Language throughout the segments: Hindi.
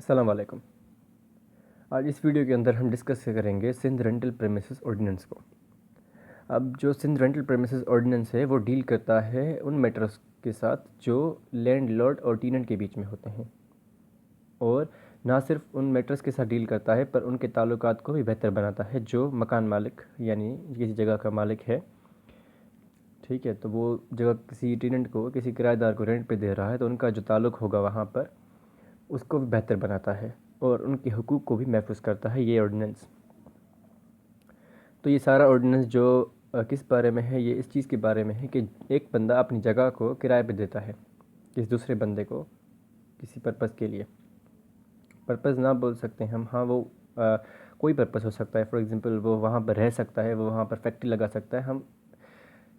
अस्सलाम वालेकुम। आज इस वीडियो के अंदर हम डिस्कस करेंगे सिंध रेंटल प्रेमिसेस ऑर्डिनेंस को। अब जो सिंध रेंटल प्रेमिसेस ऑर्डिनेंस है वो डील करता है उन मैटर्स के साथ जो लैंडलॉर्ड और टीनेंट के बीच में होते हैं, और ना सिर्फ उन मैटर्स के साथ डील करता है पर उनके ताल्लुकात को भी बेहतर बनाता है। जो मकान मालिक यानी किसी जगह का मालिक है, ठीक है, तो वो जगह किसी टेनेंट को, किसी किराएदार को रेंट पे दे रहा है, तो उनका जो ताल्लुक़ होगा वहाँ पर उसको भी बेहतर बनाता है और उनके हुकूक को भी महफूज करता है ये ऑर्डिनेंस। तो ये सारा ऑर्डिनेंस जो किस बारे में है, ये इस चीज़ के बारे में है कि एक बंदा अपनी जगह को किराए पे देता है किसी दूसरे बंदे को किसी पर्पज़ के लिए। पर्पज़ ना बोल सकते हैं हम, हाँ, वो कोई पर्पज़ हो सकता है। फॉर एग्ज़ाम्पल वो वहाँ पर रह सकता है, वो वहाँ पर फैक्ट्री लगा सकता है। हम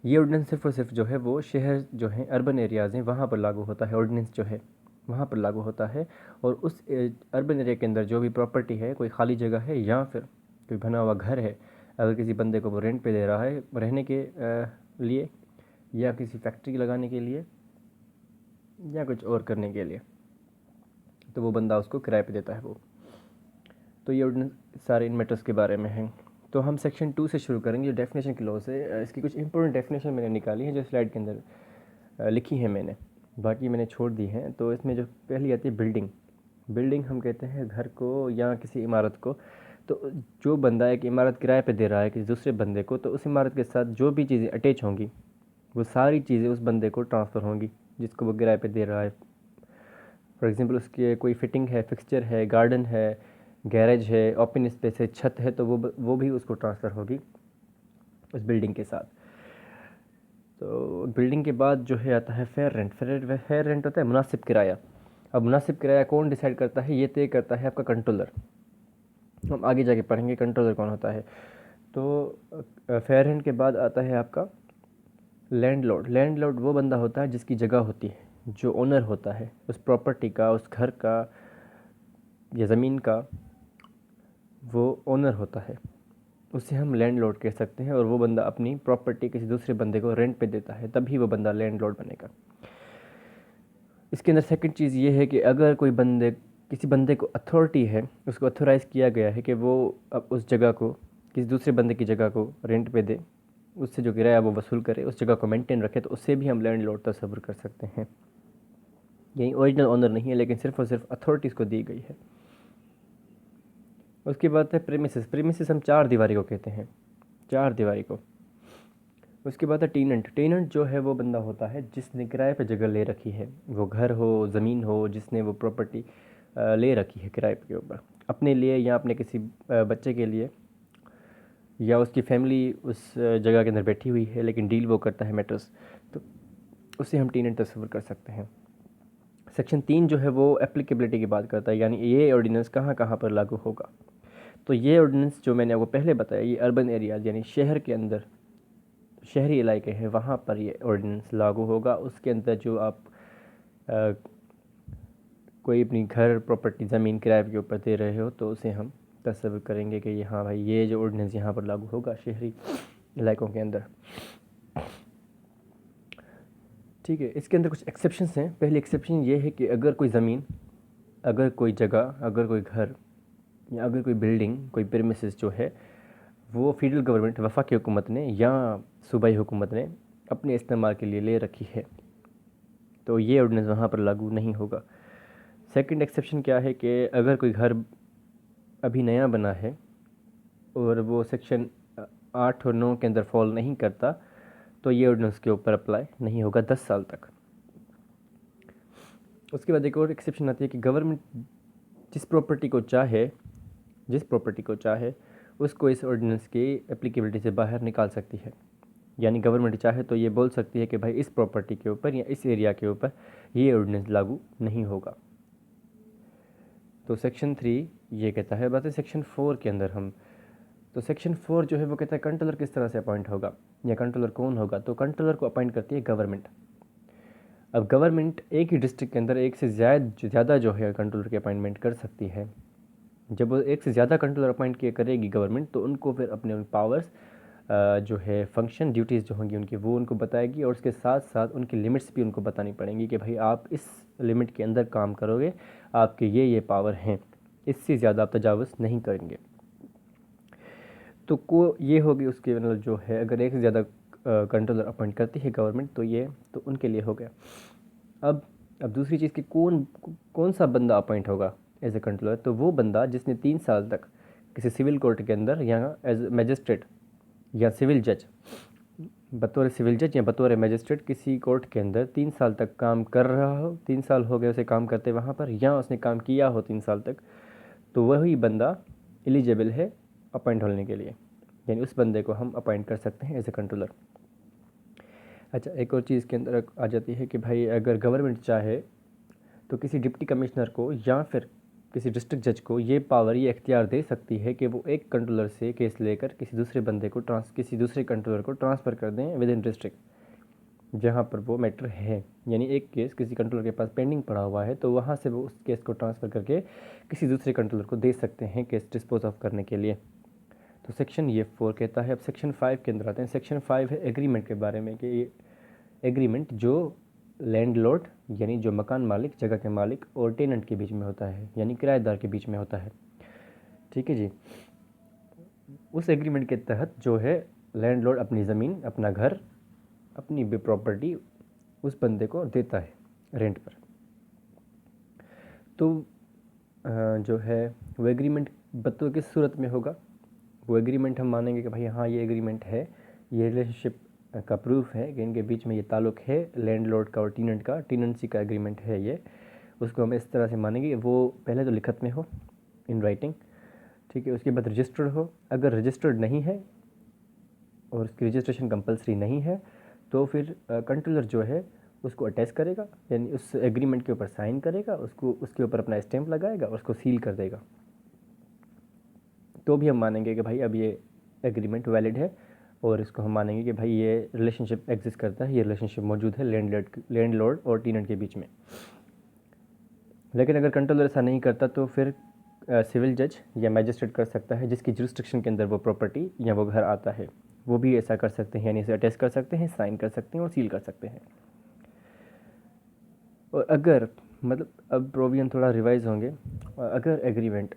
ये ऑर्डिनेंस सिर्फ़ और सिर्फ जो है वो शहर जो हैं, अर्बन एरियाज़ हैं, वहाँ पर लागू होता है। ऑर्डिनेंस जो है वहाँ पर लागू होता है, और उस अर्बन एरिया के अंदर जो भी प्रॉपर्टी है, कोई खाली जगह है या फिर कोई बना हुआ घर है, अगर किसी बंदे को वो रेंट पे दे रहा है रहने के लिए, या किसी फैक्ट्री लगाने के लिए, या कुछ और करने के लिए, तो वो बंदा उसको किराए पे देता है वो। तो ये ऑर्डिनेंस सारे इन मैटर्स के बारे में हैं। तो हम सेक्शन 2 से शुरू करेंगे, जो डेफिनेशन क्लॉज है। इसकी कुछ इंपॉर्टेंट डेफिनेशन मैंने निकाली है जो स्लाइड के अंदर लिखी है मैंने, बाकी मैंने छोड़ दी हैं। तो इसमें जो पहली आती है बिल्डिंग। बिल्डिंग हम कहते हैं घर को या किसी इमारत को। तो जो बंदा एक इमारत किराए पे दे रहा है किसी दूसरे बंदे को, तो उस इमारत के साथ जो भी चीज़ें अटैच होंगी वो सारी चीज़ें उस बंदे को ट्रांसफ़र होंगी जिसको वो किराए पे दे रहा है। फॉर एग्ज़ाम्पल उसके कोई फिटिंग है, फिक्सचर है, गार्डन है, गैरेज है, ओपन स्पेस है, छत है, तो वो भी उसको ट्रांसफ़र होगी उस बिल्डिंग के साथ। तो बिल्डिंग के बाद जो है आता है फेयर रेंट। फेयर रेंट होता है मुनासिब किराया। अब मुनासिब किराया कौन डिसाइड करता है? ये तय करता है आपका कंट्रोलर। हम आगे जाके पढ़ेंगे कंट्रोलर कौन होता है। तो फेयर रेंट के बाद आता है आपका लैंडलॉर्ड। लैंडलॉर्ड वो बंदा होता है जिसकी जगह होती है, जो ओनर होता है उस प्रॉपर्टी का, उस घर का या ज़मीन का, वो ओनर होता है, उसे हम लैंडलॉर्ड कह सकते हैं। और वो बंदा अपनी प्रॉपर्टी किसी दूसरे बंदे को रेंट पे देता है, तभी वो बंदा लैंडलॉर्ड बनेगा। इसके अंदर सेकंड चीज़ ये है कि अगर किसी बंदे को अथॉरिटी है, उसको अथोराइज़ किया गया है कि वो अब उस जगह को, किसी दूसरे बंदे की जगह को रेंट पे दे, उससे जो किराया वो वसूल करे, उस जगह को मेंटेन रखे, तो उससे भी हम लैंडलॉर्ड तस्वुर कर सकते हैं। यही ओरिजिनल ओनर नहीं है, लेकिन सिर्फ और सिर्फ अथॉरिटीज़ को दी गई है। उसके बाद है प्रेमिसेस। प्रेमिसेस हम चार दीवारी को कहते हैं, चार दीवारी को। उसके बाद है टेनेंट। टेनेंट जो है वो बंदा होता है जिसने किराए पे जगह ले रखी है, वो घर हो, ज़मीन हो, जिसने वो प्रॉपर्टी ले रखी है किराए के ऊपर अपने लिए या अपने किसी बच्चे के लिए, या उसकी फैमिली उस जगह के अंदर बैठी हुई है लेकिन डील वो करता है मैटर्स, तो उसे हम टेनेंट तस्वर कर सकते हैं। सेक्शन 3 जो है वो एप्लीकेबिलिटी की बात करता है, यानी ये ऑर्डिनेंस कहाँ कहाँ पर लागू होगा। तो ये ऑर्डिनेंस जो मैंने आपको पहले बताया, ये अर्बन एरियाज़ यानी शहर के अंदर, शहरी इलाके हैं, वहाँ पर ये ऑर्डिनेंस लागू होगा। उसके अंदर जो आप कोई अपनी घर, प्रॉपर्टी, ज़मीन किराए के ऊपर दे रहे हो, तो उसे हम तस्वीर करेंगे कि हाँ भाई, ये जो ऑर्डिनेंस यहाँ पर लागू होगा शहरी इलाकों के अंदर। ठीक है, इसके अंदर कुछ एक्सेप्शंस हैं। पहली एक्सेप्शन ये है कि अगर कोई ज़मीन, अगर कोई जगह, अगर कोई घर, या अगर कोई बिल्डिंग, कोई प्रीमिसेस जो है वो फेडरल गवर्नमेंट, वफाकी हुकूमत ने या सूबाई हुकूमत ने अपने इस्तेमाल के लिए ले रखी है, तो ये ऑर्डिनेंस वहाँ पर लागू नहीं होगा। सेकंड एक्सेप्शन क्या है कि अगर कोई घर अभी नया बना है और वो सेक्शन 8 और 9 के अंदर फॉल नहीं करता, तो ये ऑर्डिनेंस के ऊपर अप्लाई नहीं होगा 10 साल तक। उसके बाद एक और एक्सेप्शन आती है कि गवर्नमेंट जिस प्रॉपर्टी को चाहे उसको इस ऑर्डिनेंस की एप्लीकेबिलिटी से बाहर निकाल सकती है। यानी गवर्नमेंट चाहे तो ये बोल सकती है कि भाई इस प्रॉपर्टी के ऊपर या इस एरिया के ऊपर ये ऑर्डिनेंस लागू नहीं होगा। तो सेक्शन 3 ये कहता है। बात है सेक्शन 4 के अंदर हम, तो सेक्शन 4 जो है वो कहता है कंट्रोलर किस तरह से अपॉइंट होगा या कंट्रोलर कौन होगा। तो कंट्रोलर को अपॉइंट करती है गवर्नमेंट। अब गवर्नमेंट एक ही डिस्ट्रिक्ट के अंदर एक से ज़्यादा जो है कंट्रोलर की अपॉइंटमेंट कर सकती है। जब वो एक से ज़्यादा कंट्रोलर अपॉइंट करेगी गवर्नमेंट, तो उनको फिर अपने पावर्स जो है फंक्शन, ड्यूटीज़ जो होंगी उनकी, वो उनको बताएगी, और उसके साथ साथ उनकी लिमिट्स भी उनको बतानी पड़ेंगी कि भाई आप इस लिमिट के अंदर काम करोगे, आपके ये पावर हैं, इससे ज़्यादा आप तजावुज़ नहीं करेंगे। तो ये होगी उसके मतलब जो है, अगर एक से ज़्यादा कंट्रोलर अपॉइंट करती है गवर्नमेंट तो ये तो उनके लिए हो गया। अब दूसरी चीज़ कि कौन सा बंदा अपॉइंट होगा एज ए कंट्रोलर, तो वो बंदा जिसने 3 साल तक किसी सिविल कोर्ट के अंदर या एज मैजिस्ट्रेट या सिविल जज, बतौर सिविल जज या बतौर मैजिस्ट्रेट किसी कोर्ट के अंदर 3 साल तक काम कर रहा हो, 3 साल हो गए उसे काम करते वहाँ पर, या उसने काम किया हो 3 साल तक, तो वही बंदा एलिजिबल है अपॉइंट होने के लिए, यानी उस बंदे को हम अपॉइंट कर सकते हैं एज ए कंट्रोलर। अच्छा, एक और चीज़ के अंदर आ जाती है कि भाई अगर गवर्नमेंट चाहे तो किसी डिप्टी कमिश्नर को या फिर किसी डिस्ट्रिक्ट जज को ये पावर, ये इख्तियार दे सकती है कि वो एक कंट्रोलर से केस लेकर किसी दूसरे बंदे को किसी दूसरे कंट्रोलर को ट्रांसफ़र कर दें विद इन डिस्ट्रिक्ट जहाँ पर वो मैटर है। यानी एक केस किसी कंट्रोलर के पास पेंडिंग पड़ा हुआ है तो वहाँ से वो उस केस को ट्रांसफ़र करके किसी दूसरे कंट्रोलर को दे सकते हैं केस डिस्पोज ऑफ करने के लिए। तो सेक्शन ये 4 कहता है। अब सेक्शन 5 के अंदर आते हैं। सेक्शन 5 है एग्रीमेंट के बारे में, कि ये एग्रीमेंट जो लैंडलॉर्ड यानी जो मकान मालिक, जगह के मालिक और टेनेंट के बीच में होता है, यानी किराएदार के बीच में होता है। ठीक है जी। उस एग्रीमेंट के तहत जो है लैंडलॉर्ड अपनी ज़मीन, अपना घर, अपनी भी प्रॉपर्टी उस बंदे को देता है रेंट पर। तो जो है वो एग्रीमेंट बतौर किस सूरत में होगा, वो एग्रीमेंट हम मानेंगे कि भाई हाँ ये एग्रीमेंट है, ये रिलेशनशिप का प्रूफ है कि इनके बीच में ये ताल्लुक़ है लैंडलॉर्ड का और टीनेंट का, टीनेंसी का एग्रीमेंट है ये। उसको हम इस तरह से मानेंगे कि वो पहले तो लिखत में हो, इन राइटिंग, ठीक है। उसके बाद रजिस्टर्ड हो। अगर रजिस्टर्ड नहीं है और उसकी रजिस्ट्रेशन कंपलसरी नहीं है तो फिर कंट्रोलर जो है उसको अटैच करेगा, यानी उस एग्रीमेंट के ऊपर साइन करेगा, उसको उसके ऊपर अपना स्टैंप लगाएगा और उसको सील कर देगा। तो भी हम मानेंगे कि भाई अब ये एग्रीमेंट वैलिड है और इसको हम मानेंगे कि भाई ये रिलेशनशिप एग्जिस्ट करता है, ये रिलेशनशिप मौजूद है लैंडलॉर्ड और टीनेंट के बीच में। लेकिन अगर कंट्रोलर ऐसा नहीं करता तो फिर सिविल जज या मैजिस्ट्रेट कर सकता है, जिसकी जुरिस्डिक्शन के अंदर वो प्रॉपर्टी या वो घर आता है, वो भी ऐसा कर सकते हैं, यानी इसे अटैच कर सकते हैं, साइन कर सकते हैं और सील कर सकते हैं। और अगर मतलब अब प्रोविजन थोड़ा रिवाइज होंगे, अगर एग्रीमेंट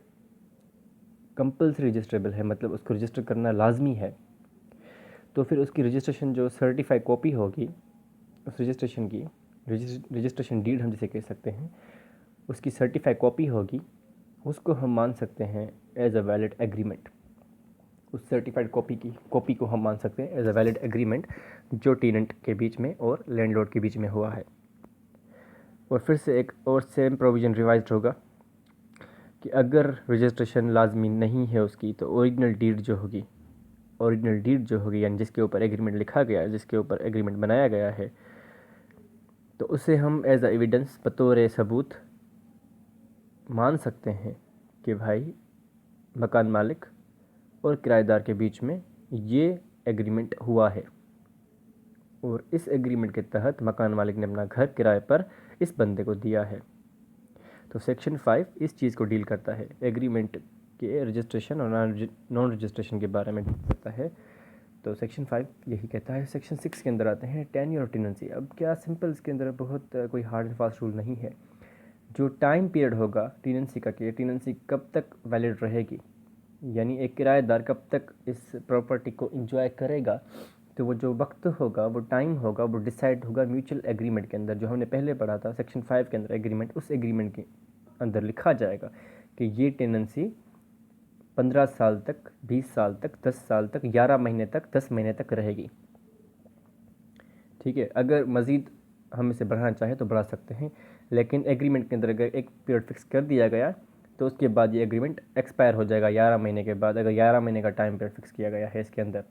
कंपल्सरी रजिस्ट्रेबल है, मतलब उसको रजिस्टर करना लाजमी है, तो फिर उसकी रजिस्ट्रेशन जो सर्टिफाइड कॉपी होगी उस रजिस्ट्रेशन की, रजिस्ट्रेशन डीड हम जिसे कह सकते हैं, उसकी सर्टिफाइड कॉपी होगी, उसको हम मान सकते हैं एज अ वैलिड एग्रीमेंट। उस सर्टिफाइड कॉपी को हम मान सकते हैं एज अ वैलिड एग्रीमेंट जो टेनेंट के बीच में और लैंडलॉर्ड के बीच में हुआ है। और फिर से एक और सेम प्रोविज़न रिवाइज्ड होगा कि अगर रजिस्ट्रेशन लाजमी नहीं है उसकी, तो ओरिजिनल डीड जो होगी यानी जिसके ऊपर एग्रीमेंट लिखा गया है, जिसके ऊपर एग्रीमेंट बनाया गया है, तो उसे हम एज अ एविडेंस, बतौर सबूत मान सकते हैं कि भाई मकान मालिक और किराएदार के बीच में ये एग्रीमेंट हुआ है और इस एग्रीमेंट के तहत मकान मालिक ने अपना घर किराए पर इस बंदे को दिया है। तो सेक्शन 5 इस चीज़ को डील करता है, एग्रीमेंट के रजिस्ट्रेशन और नॉन रजिस्ट्रेशन के बारे में डील करता है। तो सेक्शन 5 यही कहता है। सेक्शन 6 के अंदर आते हैं, टेन्योर और टेनेंसी। अब क्या सिंपल, इसके अंदर बहुत कोई हार्ड एंड फास्ट रूल नहीं है। जो टाइम पीरियड होगा टेनेंसी का, कि टेनेंसी कब तक वैलिड रहेगी, यानी एक किराएदार कब तक इस प्रॉपर्टी को एंजॉय करेगा, तो वो जो वक्त होगा, वो टाइम होगा, वो डिसाइड होगा म्यूचुअल एग्रीमेंट के अंदर, जो हमने पहले पढ़ा था सेक्शन 5 के अंदर एग्रीमेंट। उस एग्रीमेंट के अंदर लिखा जाएगा कि ये टेनेंसी 15 साल तक, 20 साल तक, 10 साल तक, 11 महीने तक, 10 महीने तक रहेगी। ठीक है। अगर मज़ीद हम इसे बढ़ाना चाहें तो बढ़ा सकते हैं, लेकिन एग्रीमेंट के अंदर अगर एक पीरियड फिक्स कर दिया गया तो उसके बाद ये एग्रीमेंट एक्सपायर हो जाएगा 11 महीने के बाद। अगर 11 महीने का टाइम पीरियड फिक्स किया गया है इसके अंदर,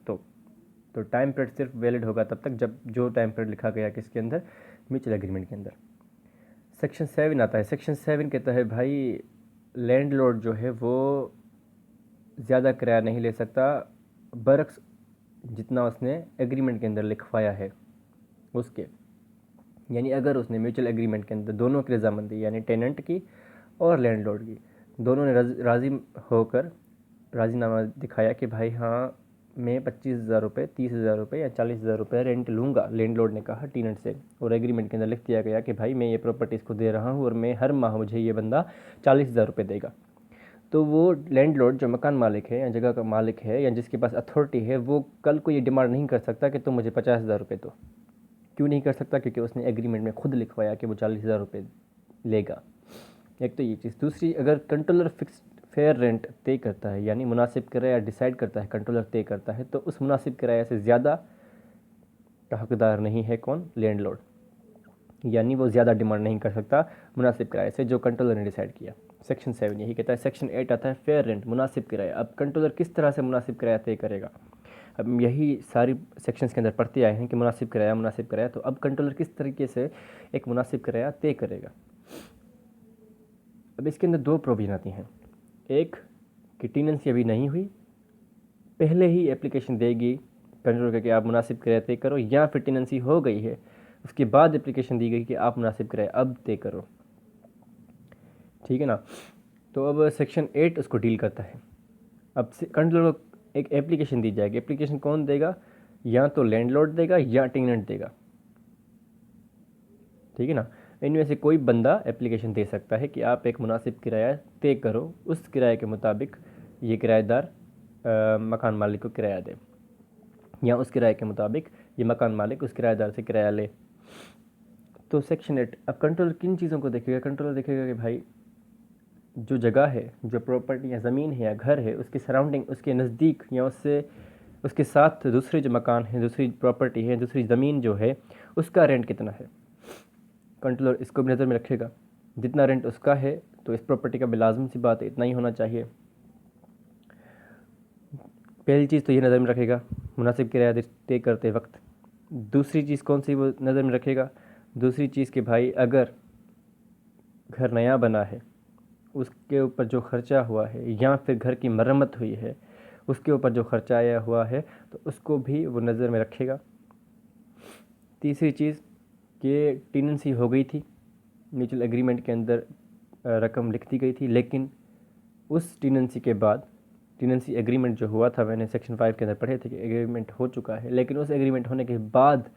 तो टाइम पीरियड सिर्फ वैलिड होगा तब तक जब जो टाइम पीरियड लिखा गया किसके अंदर, म्यूचुअल एग्रीमेंट के अंदर। सेक्शन 7 आता है। सेक्शन 7 कहता है भाई लैंडलॉर्ड जो है वो ज़्यादा किराया नहीं ले सकता बरक्स जितना उसने एग्रीमेंट के अंदर लिखवाया है उसके। यानी अगर उसने म्यूचुअल एग्रीमेंट के अंदर दोनों की रजामंदी, यानी टेनेंट की और लैंडलॉर्ड की, दोनों ने राज़ी होकर राज़ीनामा दिखाया कि भाई हाँ मैं 25,000 रुपये, 30,000 रुपये या 40,000 रुपये रेंट लूँगा, लैंडलॉर्ड ने कहा टेनेंट से। और एग्रीमेंट के अंदर लिख दिया गया कि भाई मैं ये प्रॉपर्टी इसको दे रहा हूँ और मैं हर माह मुझे ये बंदा 40,000 रुपये देगा। तो वो लैंडलॉर्ड जो मकान मालिक है या जगह का मालिक है या जिसके पास अथॉरिटी है, वो कल को ये डिमांड नहीं कर सकता कि तुम मुझे 50,000 रुपये दो। क्यों नहीं कर सकता? क्योंकि उसने एग्रीमेंट में खुद लिखवाया कि वो 40,000 रुपये लेगा। एक तो ये चीज़। दूसरी, अगर कंट्रोलर फिक्स फेयर रेंट तय करता है, यानी मुनासिब किराया डिसाइड करता है, कंट्रोलर तय करता है, तो उस मुनासिब किराया से ज़्यादा का हकदार नहीं है कौन? लैंडलॉर्ड। यानी वो ज़्यादा डिमांड नहीं कर सकता मुनासिब किराए से जो कंट्रोलर ने डिसाइड किया। सेक्शन 7 यही कहता है। सेक्शन 8 आता है फेयर रेंट, मुनासिब किराया। अब कंट्रोलर किस तरह से मुनासिब किराया तय करेगा? अब यही सारी सेक्शंस के अंदर पढ़ते आए हैं कि मुनासिब किराया, मुनासिब किराया। तो अब कंट्रोलर किस तरीके से एक मुनासिब किराया तय करेगा? अब इसके अंदर दो प्रोविजन आती हैं। एक कि टेनेंसी अभी नहीं हुई, पहले ही एप्लीकेशन देगी कंट्रोलर करके आप मुनासिब किराया तय करो, या फिर टेनेंसी हो गई है उसके बाद एप्लीकेशन दी गई कि आप मुनासिब किराया अब तय करो। ठीक है ना? तो अब सेक्शन 8 उसको डील करता है। अब कंट्रोलर को एक एप्लीकेशन दी जाएगी। एप्लीकेशन कौन देगा? या तो लैंडलॉर्ड देगा या टेनेंट देगा। ठीक है ना? इनमें से कोई बंदा एप्लीकेशन दे सकता है कि आप एक मुनासिब किराया तय करो, उस किराए के मुताबिक ये किराएदार मकान मालिक को किराया दे, या उस किराए के मुताबिक ये मकान मालिक उस किराएदार से किराया ले। तो सेक्शन 8। अब कंट्रोलर किन चीज़ों को देखेगा? कंट्रोलर देखेगा कि भाई जो जगह है, जो प्रॉपर्टी या ज़मीन है या घर है, उसके सराउंडिंग, उसके नज़दीक या उससे उसके साथ दूसरे जो मकान हैं, दूसरी प्रॉपर्टी है, दूसरी ज़मीन जो है, उसका रेंट कितना है। कंट्रोलर इसको भी नज़र में रखेगा। जितना रेंट उसका है तो इस प्रॉपर्टी का भी लाजम सी बात है इतना ही होना चाहिए। पहली चीज़ तो ये नज़र में रखेगा मुनासिब किराया तय करते वक्त। दूसरी चीज़ कौन सी वो नज़र में रखेगा? दूसरी चीज़ कि भाई अगर घर नया बना है, उसके ऊपर जो ख़र्चा हुआ है, या फिर घर की मरम्मत हुई है, उसके ऊपर जो ख़र्चा आया हुआ है, तो उसको भी वो नज़र में रखेगा। तीसरी चीज़ कि टेनेंसी हो गई थी, म्यूचुअल एग्रीमेंट के अंदर रकम लिख दी गई थी, लेकिन उस टेनेंसी के बाद, टेनेंसी एग्रीमेंट जो हुआ था, मैंने सेक्शन 5 के अंदर पढ़े थे कि एग्रीमेंट हो चुका है, लेकिन उस एग्रीमेंट होने के बाद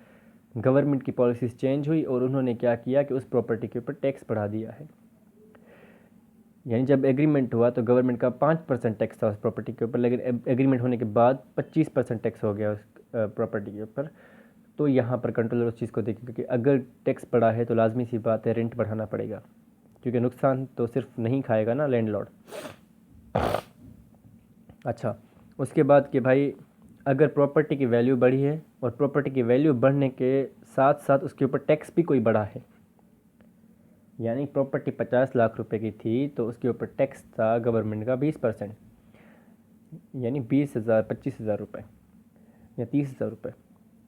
गवर्नमेंट की पॉलिसीज़ चेंज हुई और उन्होंने क्या किया कि उस प्रॉपर्टी के ऊपर टैक्स बढ़ा दिया है। यानी जब एग्रीमेंट हुआ तो गवर्नमेंट का 5% टैक्स था उस प्रॉपर्टी के ऊपर, लेकिन एग्रीमेंट होने के बाद 25% टैक्स हो गया उस प्रॉपर्टी के ऊपर। तो यहाँ पर कंट्रोलर उस चीज़ को देखेगा कि अगर टैक्स बढ़ा है तो लाजमी सी बात है रेंट बढ़ाना पड़ेगा, क्योंकि नुकसान तो सिर्फ नहीं खाएगा ना लैंडलॉर्ड। अच्छा, उसके बाद कि भाई अगर प्रॉपर्टी की वैल्यू बढ़ी है और प्रॉपर्टी की वैल्यू बढ़ने के साथ साथ उसके ऊपर टैक्स भी कोई बढ़ा है, यानी प्रॉपर्टी 50 लाख रुपए की थी तो उसके ऊपर टैक्स था गवर्नमेंट का 20%, यानी 20,000, 25,000 रुपये या 30,000 रुपये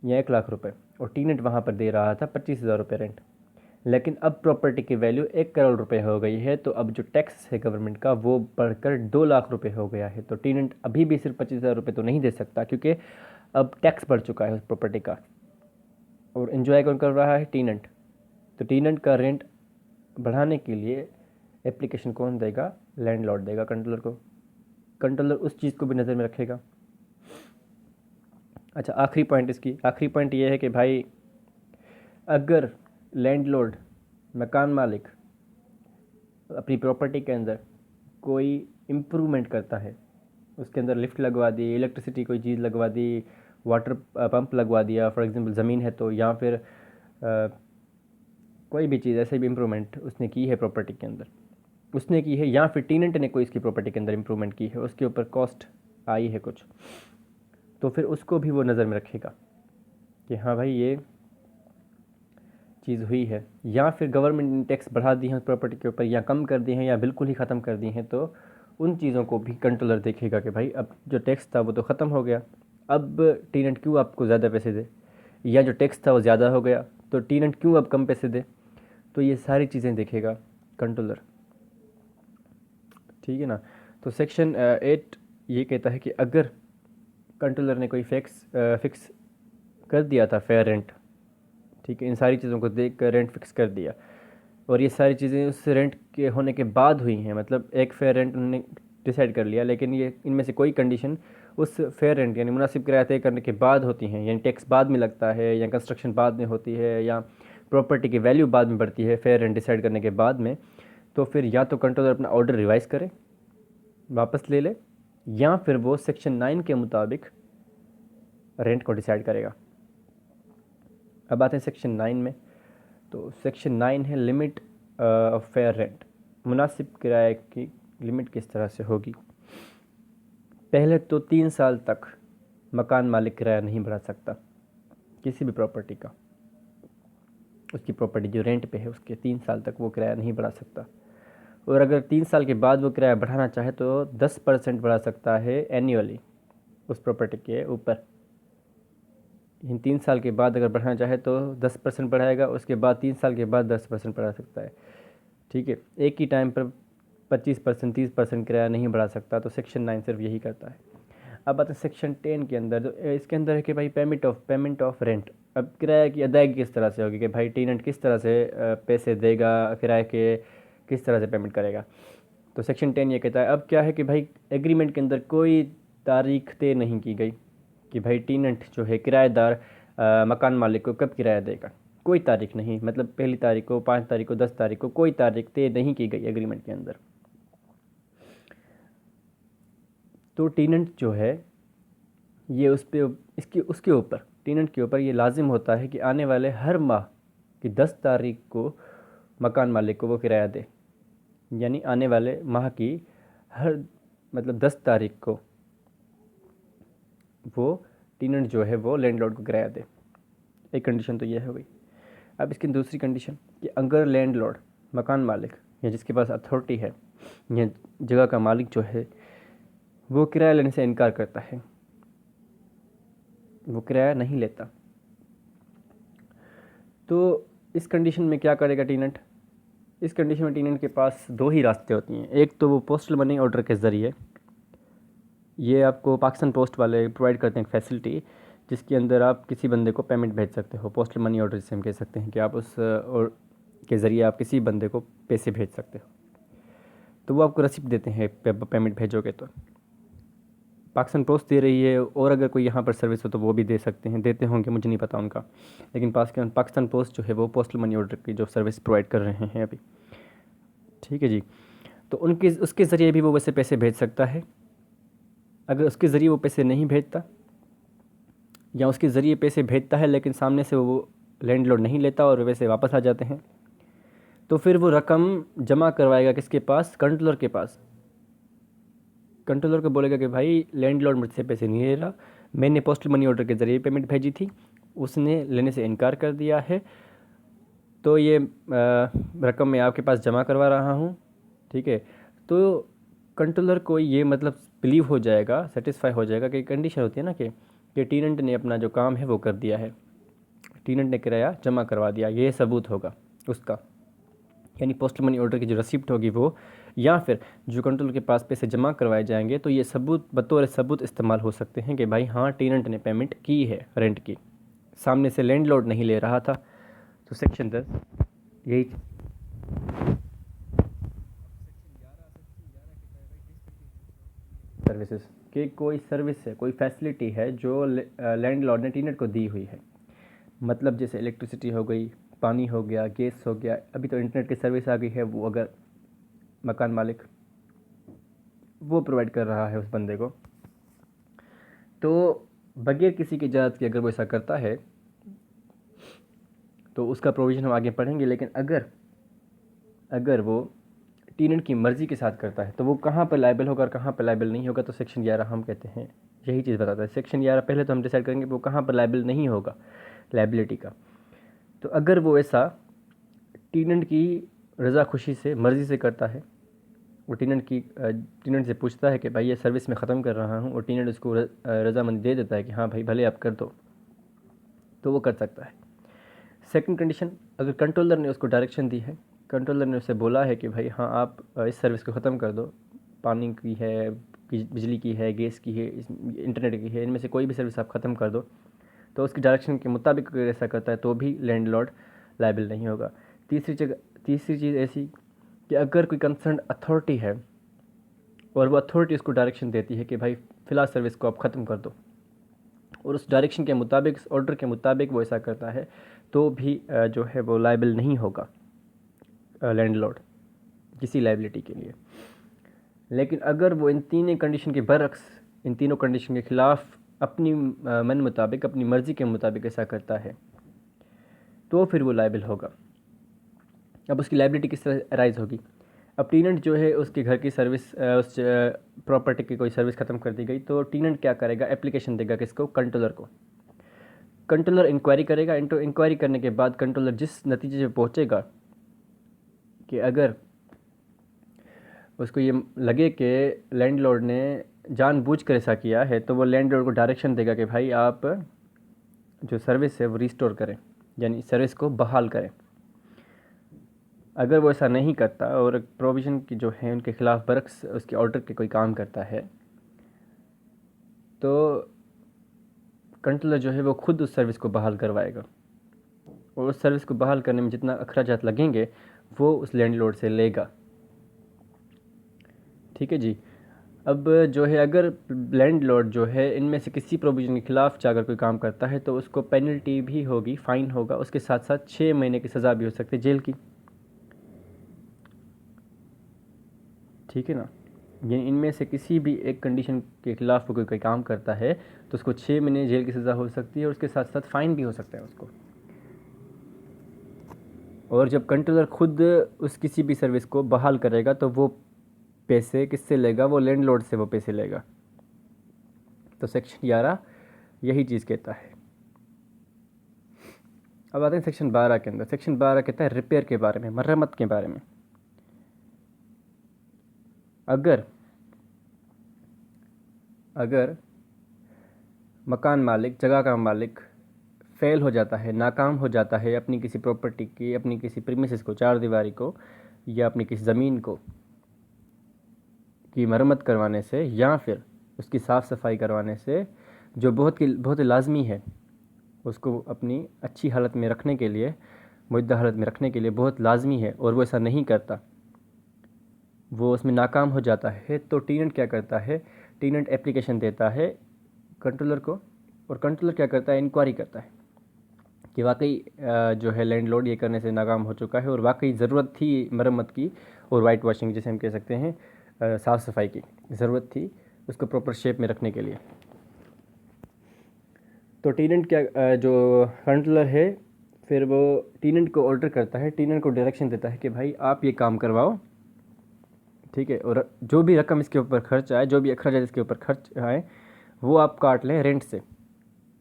या 1 लाख रुपए, और टेनेंट वहाँ पर दे रहा था 25,000 रुपये रेंट। लेकिन अब प्रॉपर्टी की वैल्यू 1 करोड़ रुपए हो गई है, तो अब जो टैक्स है गवर्नमेंट का वो बढ़कर 2 लाख रुपए हो गया है। तो टेनेंट अभी भी सिर्फ 25,000 रुपये तो नहीं दे सकता, क्योंकि अब टैक्स बढ़ चुका है उस प्रॉपर्टी का, और इन्जॉय कौन कर रहा है? टेनेंट। तो टेनेंट का रेंट बढ़ाने के लिए एप्लीकेशन कौन देगा? लैंडलॉर्ड देगा कंट्रोलर को। कंट्रोलर उस चीज़ को भी नज़र में रखेगा। अच्छा, आखिरी पॉइंट इसकी, आखिरी पॉइंट ये है कि भाई अगर लैंडलॉर्ड, मकान मालिक, अपनी प्रॉपर्टी के अंदर कोई इम्प्रूवमेंट करता है, उसके अंदर लिफ्ट लगवा दी, इलेक्ट्रिसिटी कोई चीज़ लगवा दी, वाटर पंप लगवा दिया फॉर एग्जांपल ज़मीन है तो, या फिर कोई भी चीज़ ऐसे भी इम्प्रूवमेंट उसने की है प्रॉपर्टी के अंदर, उसने की है, या फिर टेनेंट ने कोई इसकी प्रॉपर्टी के अंदर इम्प्रूवमेंट की है, उसके ऊपर कॉस्ट आई है कुछ, तो फिर उसको भी वो नज़र में रखेगा कि हाँ भाई ये चीज़ हुई है, या फिर गवर्नमेंट ने टैक्स बढ़ा दी है उस प्रॉपर्टी के ऊपर, या कम कर दिए हैं, या बिल्कुल ही ख़त्म कर दिए हैं, तो उन चीज़ों को भी कंट्रोलर देखेगा कि भाई अब जो टैक्स था वो तो ख़त्म हो गया, अब टेनेंट क्यों आपको ज़्यादा पैसे दे, या जो टैक्स था वो ज़्यादा हो गया तो टेनेंट क्यों अब कम पैसे दे। तो ये सारी चीज़ें देखेगा कंट्रोलर। ठीक है ना? तो सेक्शन 8 ये कहता है कि अगर कंट्रोलर ने कोई फिक्स कर दिया था फेयर रेंट, ठीक है, इन सारी चीज़ों को देख कर रेंट फिक्स कर दिया, और ये सारी चीज़ें उस रेंट के होने के बाद हुई हैं, मतलब एक फेयर रेंट उन्होंने डिसाइड कर लिया, लेकिन ये इनमें से कोई कंडीशन उस फेयर रेंट यानी मुनासिब किराया तय करने के बाद होती हैं, यानी टैक्स बाद में लगता है या कंस्ट्रक्शन बाद में होती है या प्रॉपर्टी की वैल्यू बाद में बढ़ती है फेयर रेंट डिसाइड करने के बाद में, तो फिर या तो कंट्रोलर अपना ऑर्डर रिवाइज़ करे, वापस ले ले, या फिर वो सेक्शन 9 के मुताबिक रेंट को डिसाइड करेगा। अब आते हैं सेक्शन 9 में। तो सेक्शन 9 है लिमिट ऑफ फेयर रेंट। मुनासिब किराए की लिमिट किस तरह से होगी? पहले तो 3 साल तक मकान मालिक किराया नहीं बढ़ा सकता किसी भी प्रॉपर्टी का। उसकी प्रॉपर्टी जो रेंट पे है उसके 3 साल तक वो किराया नहीं बढ़ा सकता। और अगर 3 साल के बाद वो किराया बढ़ाना चाहे तो 10% बढ़ा सकता है एनुअली उस प्रॉपर्टी के ऊपर। इन 3 साल के बाद अगर बढ़ाना चाहे तो 10% बढ़ाएगा, उसके बाद 3 साल के बाद 10% बढ़ा सकता है। ठीक है, एक ही टाइम पर 25% 30% किराया नहीं बढ़ा सकता। तो सेक्शन 9 सिर्फ यही करता है। अब आते हैं सेक्शन 10 के अंदर। तो इसके अंदर है कि भाई पेमेंट ऑफ रेंट। अब किराए की अदायगी किस तरह से होगी कि भाई टेनेंट किस तरह से पैसे देगा, किराए के किस तरह से पेमेंट करेगा। तो सेक्शन 10 ये कहता है, अब क्या है कि भाई एग्रीमेंट के अंदर कोई तारीख तय नहीं की गई कि भाई टेनेंट जो है किराएदार मकान मालिक को कब किराया देगा। कोई तारीख नहीं, मतलब पहली तारीख को, 5 तारीख को, 10 तारीख को, कोई तारीख तय नहीं की गई एग्रीमेंट के अंदर। तो टेनेंट जो है ये उस पर इसकी उसके ऊपर टेनेंट के ऊपर ये लाजिम होता है कि आने वाले हर माह की 10 तारीख को मकान मालिक को वो किराया दे। यानी आने वाले माह की हर 10 तारीख को वो टेनेंट जो है वो लैंडलॉर्ड को किराया दे। एक कंडीशन तो ये हो गई। अब इसकी दूसरी कंडीशन कि अगर लैंडलॉर्ड मकान मालिक या जिसके पास अथॉरिटी है या जगह का मालिक जो है वो किराया लेने से इनकार करता है, वो किराया नहीं लेता, तो इस कंडीशन में क्या करेगा टेनेंट? इस कंडीशन में टेनेंट के पास 2 ही रास्ते होती हैं। एक तो वो पोस्टल मनी ऑर्डर के ज़रिए, ये आपको पाकिस्तान पोस्ट वाले प्रोवाइड करते हैं एक फैसिलिटी जिसके अंदर आप किसी बंदे को पेमेंट भेज सकते हो। पोस्टल मनी ऑर्डर जिसे हम कह सकते हैं कि आप उस और के ज़रिए आप किसी बंदे को पैसे भेज सकते हो। तो वो आपको रसीद देते हैं पेमेंट भेजोगे तो। पाकिस्तान पोस्ट दे रही है, और अगर कोई यहाँ पर सर्विस हो तो वो भी दे सकते हैं, देते होंगे, मुझे नहीं पता उनका। लेकिन पाकिस्तान पोस्ट जो है वो पोस्टल मनी ऑर्डर की जो सर्विस प्रोवाइड कर रहे हैं अभी। ठीक है जी। तो उसके ज़रिए भी वो वैसे पैसे भेज सकता है। अगर उसके ज़रिए वो पैसे नहीं भेजता या उसके ज़रिए पैसे भेजता है लेकिन सामने से वो लैंडलॉर्ड नहीं लेता और वैसे वापस आ जाते हैं, तो फिर वो रकम जमा करवाएगा किसके पास? कंट्रोलर के पास। कंट्रोलर को बोलेगा कि भाई लैंडलॉर्ड मुझसे पैसे नहीं ले रहा, मैंने पोस्टल मनी ऑर्डर के ज़रिए पेमेंट भेजी थी, उसने लेने से इनकार कर दिया है, तो ये रकम मैं आपके पास जमा करवा रहा हूँ। ठीक है, तो कंट्रोलर को ये बिलीव हो जाएगा, सेटिस्फाई हो जाएगा कि कंडीशन होती है ना कि टेनेंट ने अपना जो काम है वो कर दिया है, टेनेंट ने किराया जमा करवा दिया, ये सबूत होगा उसका। यानी पोस्टल मनी ऑर्डर की जो रसीप्ट होगी वो, या फिर जो कंट्रोलर के पास पैसे जमा करवाए जाएंगे, तो ये सबूत बतौर सबूत इस्तेमाल हो सकते हैं कि भाई हाँ टेनेंट ने पेमेंट की है रेंट की, सामने से लैंडलॉर्ड नहीं ले रहा था। तो सेक्शन 10 यही सर्विसेज कि कोई सर्विस है, कोई फैसिलिटी है जो लैंडलॉर्ड ने टेनेंट को दी हुई है। मतलब जैसे इलेक्ट्रिसिटी हो गई, पानी हो गया, गैस हो गया, अभी तो इंटरनेट की सर्विस आ गई है, वो अगर मकान मालिक वो प्रोवाइड कर रहा है उस बंदे को, तो बगैर किसी की इजाज़त के अगर वो ऐसा करता है तो उसका प्रोविज़न हम आगे पढ़ेंगे। लेकिन अगर वो टेनेंट की मर्ज़ी के साथ करता है तो वो कहाँ पर लायबल होगा और कहाँ पर लायबल नहीं होगा, तो सेक्शन 11 हम कहते हैं यही चीज़ बताता है। सेक्शन 11 पहले तो हम डिसाइड करेंगे वो कहाँ पर लायबल नहीं होगा लायबिलिटी का। तो अगर वो ऐसा टेनेंट की रज़ा खुशी से, मर्ज़ी से करता है, वो टेनेंट से पूछता है कि भाई ये सर्विस मैं ख़त्म कर रहा हूँ, और टेनेंट उसको रज़ामंदी दे देता है कि हाँ भाई भले आप कर दो, तो वो कर सकता है। सेकंड कंडीशन, अगर कंट्रोलर ने उसको डायरेक्शन दी है, कंट्रोलर ने उससे बोला है कि भाई हाँ आप इस सर्विस को ख़त्म कर दो, पानी की है, बिजली की है, गैस की है, इंटरनेट की है, इनमें से कोई भी सर्विस आप ख़त्म कर दो, तो उसकी डायरेक्शन के मुताबिक अगर ऐसा करता है तो भी लैंडलॉर्ड लायबल नहीं होगा। तीसरी चीज़ ऐसी कि अगर कोई कंसर्न अथॉरिटी है और वो अथॉरिटी उसको डायरेक्शन देती है कि भाई फ़िलहाल सर्विस को आप ख़त्म कर दो, और उस डायरेक्शन के मुताबिक, उस ऑर्डर के मुताबिक वो ऐसा करता है, तो भी जो है वो लायबल नहीं होगा लैंडलॉर्ड किसी लाइबिलिटी के लिए। लेकिन अगर वो इन तीनों कंडीशन के बरक्स, इन तीनों कंडीशन के ख़िलाफ़ अपनी मन मुताबिक, अपनी मर्ज़ी के मुताबिक ऐसा करता है, तो फिर वो लायबल होगा। अब उसकी लायबिलिटी किस तरह अराइज़ होगी? अब टीनेंट जो है उसके घर की सर्विस, उस प्रॉपर्टी की कोई सर्विस ख़त्म कर दी गई, तो टीनेंट क्या करेगा? एप्लीकेशन देगा किसको? कंट्रोलर को। कंट्रोलर इंक्वायरी करेगा। इंक्वायरी करने के बाद कंट्रोलर जिस नतीजे पे पहुँचेगा कि अगर उसको ये लगे कि लैंडलॉर्ड ने जानबूझकर ऐसा किया है, तो वो लैंडलॉर्ड को डायरेक्शन देगा कि भाई आप जो सर्विस है वो रिस्टोर करें, यानी सर्विस को बहाल करें। अगर वो ऐसा नहीं करता और प्रोविज़न की जो है उनके ख़िलाफ़ बरक्स उसके ऑर्डर के कोई काम करता है, तो कंट्रोलर जो है वो खुद उस सर्विस को बहाल करवाएगा, और उस सर्विस को बहाल करने में जितना अखराजात लगेंगे वो उस लैंडलॉर्ड से लेगा। ठीक है जी। अब जो है अगर लैंडलॉर्ड जो है इनमें से किसी प्रोविज़न के ख़िलाफ़ जाकर कोई काम करता है, तो उसको पेनल्टी भी होगी, फ़ाइन होगा, उसके साथ साथ 6 महीने की सज़ा भी हो सकती है, जेल की। ठीक है ना? ये इनमें से किसी भी एक कंडीशन के ख़िलाफ़ कोई काम करता है तो उसको 6 महीने जेल की सज़ा हो सकती है, और उसके साथ साथ फ़ाइन भी हो सकता है उसको। और जब कंट्रोलर खुद उस किसी भी सर्विस को बहाल करेगा, तो वो पैसे किससे लेगा? वो लैंडलॉर्ड से वो पैसे लेगा। तो सेक्शन 11 यही चीज़ कहता है। अब आते हैं सेक्शन 12 के अंदर। सेक्शन 12 कहता है रिपेयर के बारे में, मरम्मत के बारे में। अगर मकान मालिक, जगह का मालिक फेल हो जाता है, नाकाम हो जाता है अपनी किसी प्रॉपर्टी की, अपनी किसी प्रीमिसेस को, चार दीवारी को, या अपनी किसी ज़मीन को की मरम्मत करवाने से, या फिर उसकी साफ़ सफाई करवाने से, जो बहुत ही लाजमी है, उसको अपनी अच्छी हालत में रखने के लिए, मुद्दा हालत में रखने के लिए बहुत लाजमी है, और वो ऐसा नहीं करता, वो उसमें नाकाम हो जाता है, तो टीनेंट क्या करता है? टीनेंट एप्लीकेशन देता है कंट्रोलर को, और कंट्रोलर क्या करता है? इंक्वायरी करता है कि वाकई जो है लैंडलॉर्ड ये करने से नाकाम हो चुका है, और वाकई ज़रूरत थी मरम्मत की, और वाइट वॉशिंग जिसे हम कह सकते हैं, साफ़ सफाई की ज़रूरत थी उसको प्रॉपर शेप में रखने के लिए। तो टीनेंट क्या, जो कंट्रोलर है, फिर वो टीनेंट को ऑर्डर करता है, टीनेंट को डायरेक्शन देता है कि भाई आप ये काम करवाओ। ठीक है, और जो भी रकम इसके ऊपर खर्च आए, जो भी अखराज इसके ऊपर खर्च आए, वो आप काट लें रेंट से,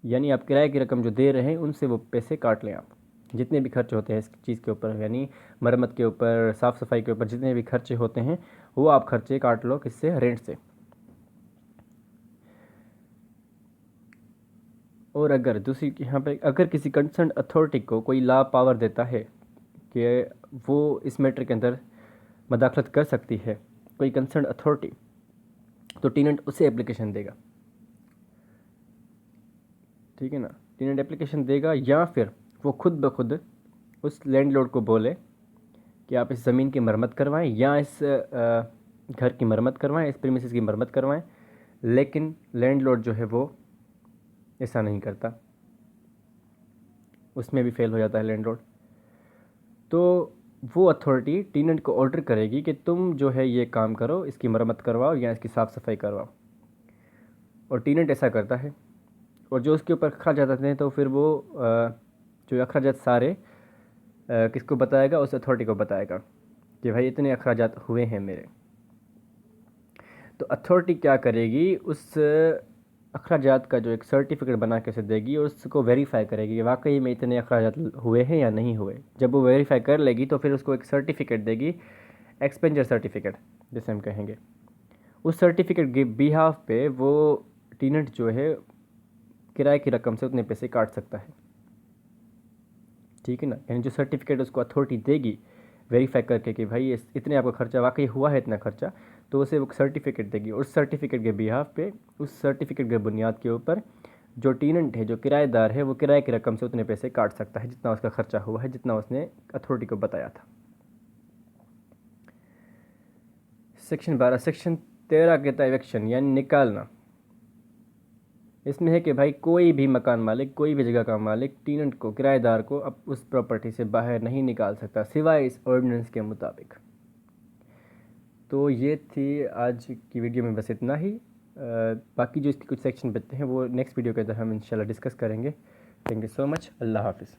यानी आप किराए की रकम जो दे रहे हैं उनसे वो पैसे काट लें। आप जितने भी खर्च होते हैं इस चीज़ के ऊपर, यानी मरम्मत के ऊपर, साफ़ सफाई के ऊपर, जितने भी खर्चे होते हैं वो आप खर्चे काट लो, किससे? रेंट से। और अगर दूसरी यहाँ पे अगर किसी कंसर्न अथॉरिटी को कोई लॉ पावर देता है कि वो इस मैटर के अंदर मदाखलत कर सकती है, कोई कंसर्न अथॉरिटी, तो टीनेंट उसे एप्लीकेशन देगा। ठीक है ना? टीनेंट एप्लीकेशन देगा, या फिर वो खुद ब खुद उस लैंडलॉर्ड को बोले कि आप इस ज़मीन की मरम्मत करवाएं, या इस घर की मरम्मत करवाएं, इस प्रीमिसेस की मरम्मत करवाएं। लेकिन लैंडलॉर्ड जो है वो ऐसा नहीं करता, उसमें भी फेल हो जाता है लैंडलॉर्ड। तो वो अथॉरिटी टीनेंट को ऑर्डर करेगी कि तुम जो है ये काम करो, इसकी मरम्मत करवाओ या इसकी साफ़ सफाई करवाओ, और टीनेंट ऐसा करता है। और जो उसके ऊपर अखराजात आते हैं, तो फिर वो जो अखराजात सारे किसको बताएगा? उस अथॉरिटी को बताएगा कि भाई इतने अखराजात हुए हैं मेरे। तो अथॉरिटी क्या करेगी? उस अखराजात का जो एक सर्टिफिकेट बना के उसे देगी, और उसको वेरीफाई करेगी कि वाकई में इतने अखराजात हुए हैं या नहीं हुए। जब वो वेरीफाई कर लेगी, तो फिर उसको एक सर्टिफिकेट देगी, एक्सपेंडिचर सर्टिफिकेट जैसे हम कहेंगे। उस सर्टिफिकेट के बिहाफ पे वो टीनेंट जो है किराए की रकम से उतने पैसे काट सकता है। ठीक है ना? यानी जो सर्टिफिकेट उसको अथॉरिटी देगी वेरीफाई करके कि भाई ये इतने आपका खर्चा वाकई हुआ है, इतना खर्चा, तो उसे वो सर्टिफिकेट देगी। और उस सर्टिफिकेट के बिहाफ पे, उस सर्टिफिकेट के बुनियाद के ऊपर जो टीनेंट है, जो किराएदार है, वो किराए की रकम से उतने पैसे काट सकता है जितना उसका खर्चा हुआ है, जितना उसने अथॉरिटी को बताया था। सेक्शन 12। सेक्शन 13 कहता है इवेक्शन यानी निकालना। इसमें है कि भाई कोई भी मकान मालिक, कोई भी जगह का मालिक टेनेंट को, किराएदार को अब उस प्रॉपर्टी से बाहर नहीं निकाल सकता सिवाय इस ऑर्डिनेंस के मुताबिक। तो ये थी आज की वीडियो में, बस इतना ही। बाकी जो इसके कुछ सेक्शन बचते हैं वो नेक्स्ट वीडियो के अंदर हम इंशाल्लाह डिस्कस करेंगे। Thank you so much. Allah हाफिज़।